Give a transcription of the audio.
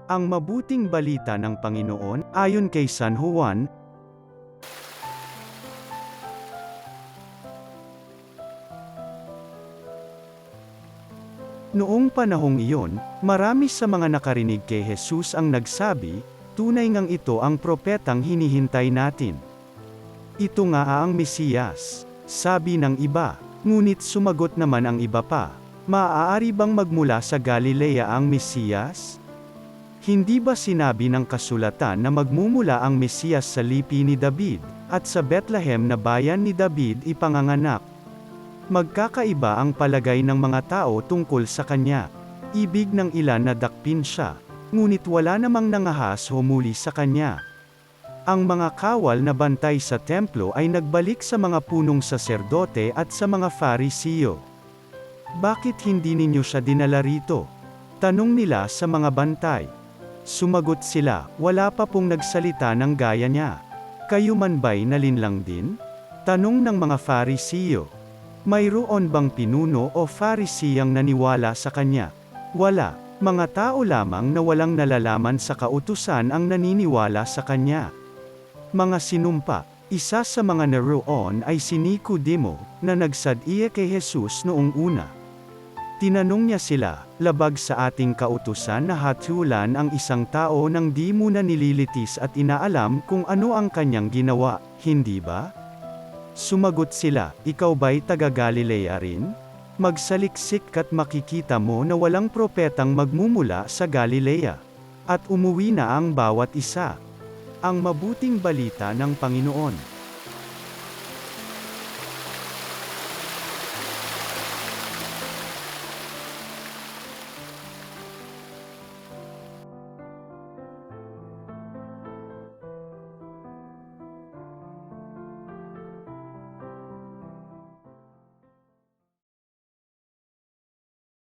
Ang mabuting balita ng Panginoon, ayon kay San Juan. Noong panahong iyon, marami sa mga nakarinig kay Jesus ang nagsabi, tunay ngang ito ang propetang hinihintay natin. Ito nga ang Mesiyas, sabi ng iba. Ngunit sumagot naman ang iba pa, maaari bang magmula sa Galilea ang Mesiyas? Hindi ba sinabi ng kasulatan na magmumula ang Mesiyas sa lipi ni David, at sa Bethlehem na bayan ni David ipanganganak? Magkakaiba ang palagay ng mga tao tungkol sa kanya. Ibig ng ilan na dakpin siya, ngunit wala namang nangahas o muli sa kanya. Ang mga kawal na bantay sa templo ay nagbalik sa mga punong saserdote at sa mga Farisiyo. Bakit hindi ninyo siya dinala rito? Tanong nila sa mga bantay. Sumagot sila, wala pa pong nagsalita ng gaya niya. Kayo man ba'y nalinlang din? Tanong ng mga Farisiyo. Mayroon bang pinuno o Farisiyang naniwala sa kanya? Wala. Mga tao lamang na walang nalalaman sa kautusan ang naniniwala sa kanya. Mga sinumpa. Isa sa mga naroon ay si Nicodemo, na nagsad-iya kay Jesus noong una. Tinanong niya sila, labag sa ating kautusan na hatulan ang isang tao nang di muna nililitis at inaalam kung ano ang kanyang ginawa, hindi ba? Sumagot sila, ikaw ba'y taga-Galilea rin? Magsaliksik at makikita mo na walang propetang magmumula sa Galilea. At umuwi na ang bawat isa. Ang mabuting balita ng Panginoon.